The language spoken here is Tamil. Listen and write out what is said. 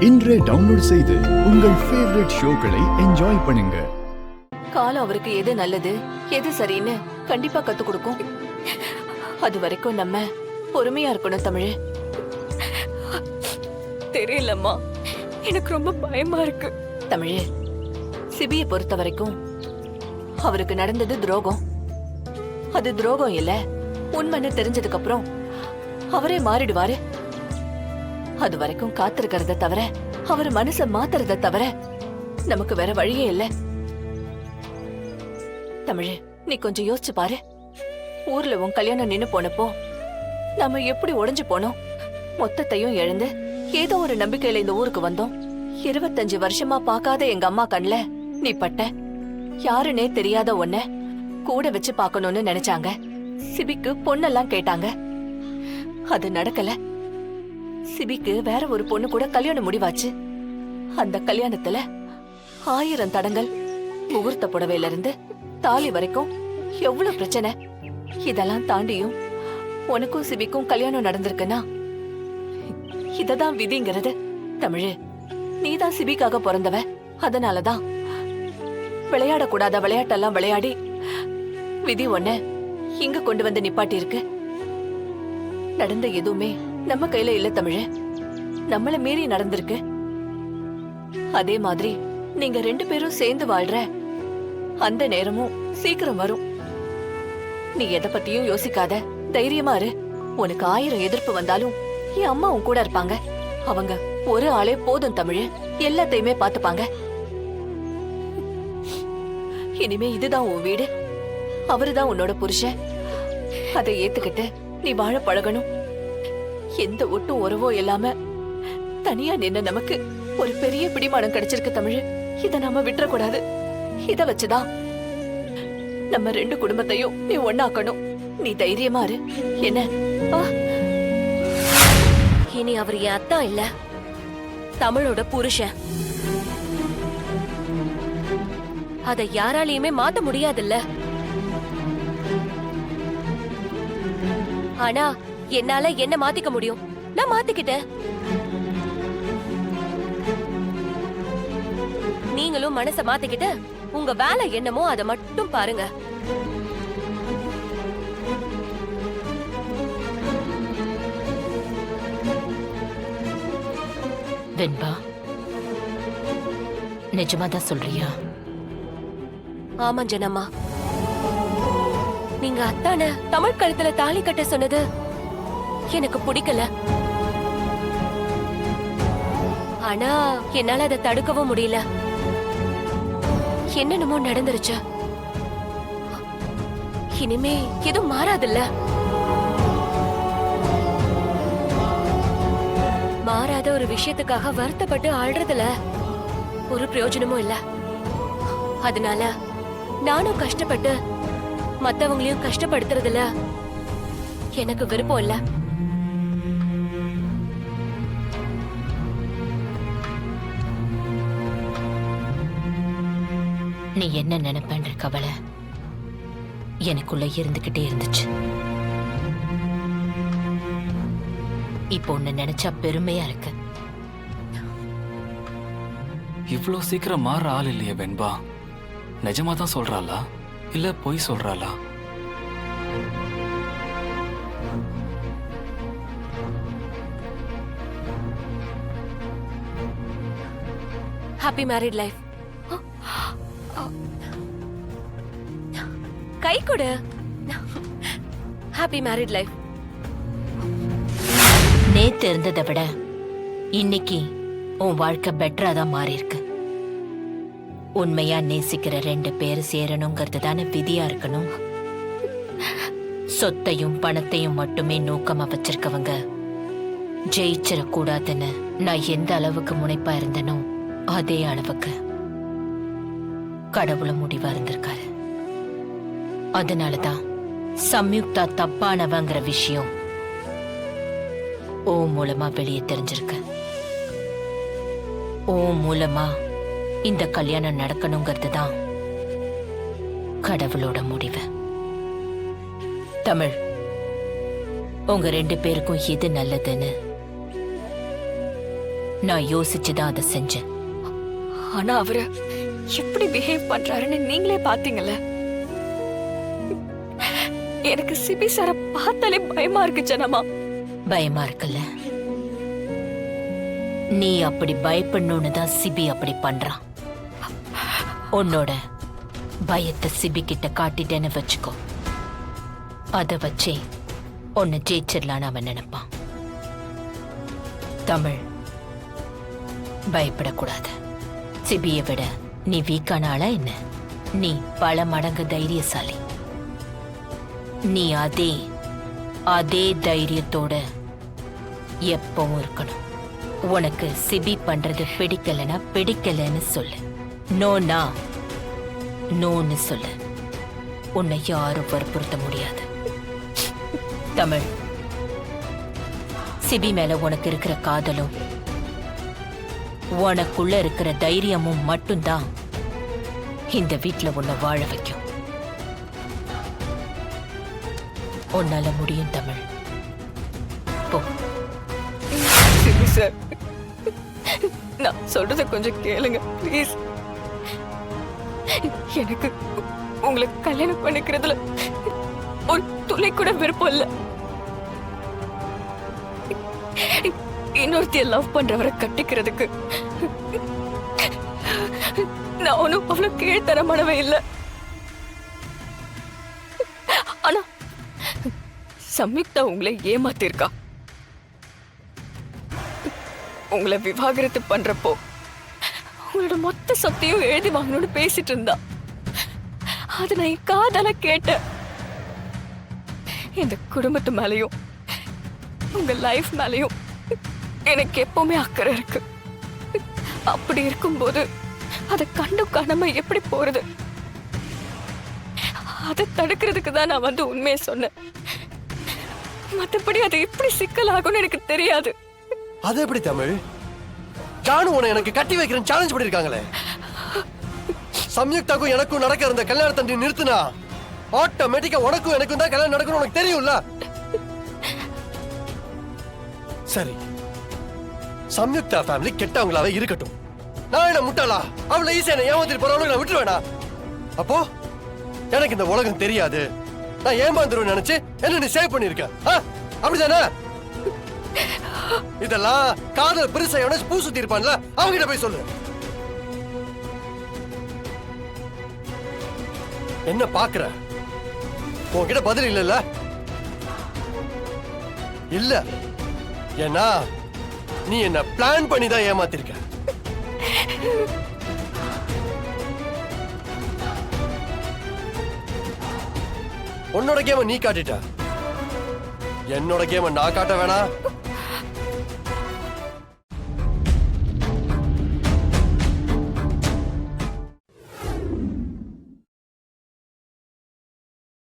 இன்றே டவுன்லோட் செய்து உங்கள் ஃபேவரட் ஷோக்களை என்ஜாய் பண்ணுங்க. காலம் அவருக்கு எது நல்லது எது சரின்னு கண்டிப்பா கத்து கொடுக்கும். அது வரைக்கும் நம்ம பொறுமையா இருக்கணும். தமிழ் தெரியலம்மா, எனக்கு ரொம்ப பயமா இருக்கு. தமிழ், சிபியை பொறுத்த வரைக்கும் அவருக்கு நடந்தது துரோகம். அது துரோகம் இல்ல, உண்மைன்னு தெரிஞ்சதுக்கு அப்புறம் அவரே மாறிடுவாரு. அது வரைக்கும் காத்திருக்கிறத தவிர, அவர் மனச மாத்துறத தவிர நமக்கு வேற வழியே இல்ல. தமிழ், நீ கொஞ்சம் யோசிச்சு பாரு. ஊர்ல உன் கல்யாணம் நின்னு போனப்போ நாம எப்படி உடைஞ்சு போனோம். மொத்தத்தையும் இழந்து ஏதோ ஒரு நம்பிக்கையில இந்த ஊருக்கு வந்தோம். 25 வருஷமா பாக்காத எங்க அம்மா கண்ல நீ பட்ட. யாருன்னே தெரியாத உன்ன கூட வச்சு பாக்கணும்னு நினைச்சாங்க. சிபிக்கு பொண்ணெல்லாம் கேட்டாங்க. அது நடக்கல. சிபிக்கு வேற ஒரு பொண்ணு கூட கல்யாணம் முடிவாச்சு. அந்த கல்யாணத்துல 1000 தடங்கள். முகூர்த்த புடவையில இருந்து தாலி வரைக்கும் எவ்வளவு பிரச்சனை. இதெல்லாம் தாண்டியும் உனக்கும் சிபிக்கும் கல்யாணம் நடந்திருக்குன்னா இததான் விதிங்கிறது. தமிழ், நீதான் சிபிக்காக பிறந்தவ. அதனாலதான் விளையாடக்கூடாத விளையாட்டெல்லாம் விளையாடி விதி ஒன்ன இங்க கொண்டு வந்து நிப்பாட்டி இருக்கு. நடந்த எதுவுமே நம்ம கையில இல்ல தமிழ், நம்மள மீறி நடந்திருக்கு. அதே மாதிரி நீங்க 2 பேரும் சேர்ந்து வாழ்ற அந்த நேரமும் சீக்கிரம் வரும். நீ எதை பத்தியும் யோசிக்காத, தைரியமா இரு. உனக்கு 1000 எதிர்ப்பு வந்தாலும் என் அம்மா உன் கூட இருப்பாங்க. அவங்க ஒரு ஆளே போதும் தமிழ், எல்லாத்தையுமே பாத்துப்பாங்க. இனிமே இதுதான் உன் வீடு, அவருதான் உன்னோட புருஷன். அதை ஏத்துக்கிட்டு நீ வாழ பழகணும். எந்த ஒட்டும் உறவோ இல்லாம தனியா நின்ன நமக்கு ஒரு பெரிய பிடிமானம் கிடைச்சிருக்கு தமிழ். இத நாம விட்டுறக்கூடாது. இத வச்சுதான் நம்ம 2 குடும்பத்தையும் நீ ஒண்ணாக்கணும். நீ தைரியமா இரு. என்ன? இனி அவர் என் அத்தா இல்ல, தமிழோட புருஷன். அதை யாராலையுமே மாத்த முடியாதுல்ல. ஆனா என்னால என்ன மாத்திக்க முடியும். நான் மாத்திக்கிட்டேன். நீங்களும் மனச மாத்திக்கிட்டு உங்க வேலை என்னமோ அதை மட்டும் பாருங்க. வெண்பா, நிஜமாதான் சொல்றியா? ஆமா ஜனம்மா, நீங்க அத்தான தமிழ் கழுத்துல தாலி கட்ட சொன்னது எனக்கு பிடிக்கல. ஆனா என்னால அதை தடுக்கவும் முடியல. என்னென்னமோ நடந்துருச்சு. இனிமே எதுவும் மாறாதுல்ல. மாறாத ஒரு விஷயத்துக்காக வருத்தப்பட்டு ஆள்றதுல ஒரு பிரயோஜனமும் இல்ல. அதனால நானும் கஷ்டப்பட்டு மத்தவங்களையும் கஷ்டப்படுத்துறதுல எனக்கு விருப்பம் இல்ல. நீ என்ன நினைப்பன்ற கவலை எனக்குள்ள இருந்துகிட்டே இருந்துச்சு. இப்போ உன்னை நினைச்சா பெருமையா இருக்கு. இவ்வளவு சீக்கிரம் மாற ஆள் இல்லையே வெண்பா. நிஜமா தான் சொல்றாளா இல்ல பொய் சொல்றாளா? Happy married life. கை கொடு. Happy married life. நேத்து இருந்ததை விட இன்னைக்கு உன் வாழ்க்கை பெட்டரா தான் மாறி இருக்கு. உண்மையா நேசிக்கிற 2 பேர் சேரணுங்கிறது தானே விதியா இருக்கணும். சொத்தையும் பணத்தையும் மட்டுமே நோக்கமா வச்சிருக்கவங்க ஜெயிச்சிடக்கூடாதுன்னு நான் எந்த அளவுக்கு முனைப்பா இருந்தனோ அதே அளவுக்கு கடவுளும் முடிவா இருந்திருக்காரு. அதனாலதான் சம்யுக்தா தப்பானவங்கிற விஷயம் ஓ மூலமா வெளியே தெரிஞ்சிருக்கு. ஓ மூலமா இந்த கல்யாணம் நடக்கணுங்கிறது தான் கடவுளோட முடிவு. தமிழ், உங்க 2 பேருக்கும் எது நல்லதுன்னு நான் யோசிச்சுதான் அதை செஞ்சேன். ஆனா அவரு எப்படி பிஹேவ் பண்றாருன்னு நீங்களே பாத்தீங்கல்ல. எனக்கு சிபி சார பார்த்தாலே பயமா இருக்கு ஜனமா. பயமா இருக்குல்ல? நீ அப்படி பயப்படணும்னு தான் சிபி அப்படி பண்றான். உன்னோட பயத்தை சிபி கிட்ட காட்டிட்டேன்னு வச்சுக்கோ, அத வச்சே உன்னை ஜெயிச்சிடலான்னு அவன் நினைப்பான். தமிழ், பயப்படக்கூடாது. சிபியை விட நீ வீக்கான ஆளா என்ன? நீ பல மடங்கு தைரியசாலி. நீ அதே தைரியத்தோட எப்பவும் இருக்கணும். உனக்கு சிபி பண்றது பிடிக்கலன்னா பிடிக்கலன்னு சொல்லு. நோனா நோன்னு சொல்லு. உன்னை யாரும் வற்புறுத்த முடியாது. தமிழ், சிபி மேல உனக்கு இருக்கிற காதலும் உனக்குள்ள இருக்கிற தைரியமும் மட்டும்தான் இந்த வீட்ல உன்னை வாழ வைக்கும். உன்னால முடியும் தமிழ். போ. சிபி சார், நான் சொல்றத கொஞ்சம் கேளுங்க ப்ளீஸ். எனக்கு உங்களை கல்யாணம் பண்ணிக்கிறதுல ஒரு துளி கூட விருப்பம் இல்ல. இன்னொருத்திய லவ் பண்றவரை கட்டிக்கிறதுக்கு நான் ஒன்னும் அவ்வளவு கீழ்த்தரமானவே இல்ல. ஆனா சம்யுக்தா உங்களை ஏமாத்திருக்கா. உங்களை விவாகரத்து பண்றப்போ உங்களோட மொத்த சொத்தையும் எழுதி வாங்கணும்னு பேசிட்டு இருந்தா. அது நான் என் காதால கேட்டேன். இந்த குடும்பத்து மேலயும் உங்க லைஃப் மேலயும் எனக்கு எப்பவுமே அக்கறை இருக்கு. அப்படி இருக்கும்போது அதை கண்டு காணாம எப்படி போறது? அதை தடுக்கிறதுக்கு தான் நான் வந்து உண்மையை சொன்னேன். மத்தபடி அது எப்படி சிக்கலாகும்னு எனக்கு தெரியாது. அது எப்படி தமிழ்? ஜானு உன்னை எனக்கு கட்டி வைக்கிறேன் சேலஞ்ச் பண்ணிருக்காங்களே. சம்யுக்தாக்கும் எனக்கும் நடக்க இருந்த கல்யாணத்தை நீ நிறுத்தினா ஆட்டோமேட்டிக்கா உனக்கும் எனக்கும் தான் கல்யாணம் நடக்கணும் உனக்கு தெரியும்ல. சரி, சம்யுக்தா ஃபேமிலி கெட்டவங்களாவே இருக்கட்டும். நான் என்ன முட்டாளா? அவளை ஈஸியா என்ன ஏமாத்திட்டு போறவளுக்கு நான் விட்டுருவேனா? அப்போ எனக்கு இந்த உலகம் தெரியாது, நான் ஏமாந்துருவேன் நினைச்சு என்ன நீ சேவ் பண்ணிருக்க, அப்படிதானே? இதெல்லாம் காதல் பெருசா எவனாச்சும் பூ சுத்தி இருப்பான்ல, அவங்கிட்ட போய் சொல்லு. என்ன பாக்குற? உன்கிட்ட பதில் இல்ல இல்ல? ஏன்னா நீ என்ன பிளான் பண்ணி தான் ஏமாத்திருக்க. உன்னோட கேம நீ காட்டிட்ட, என்னோட கேம நான் காட்ட வேணா?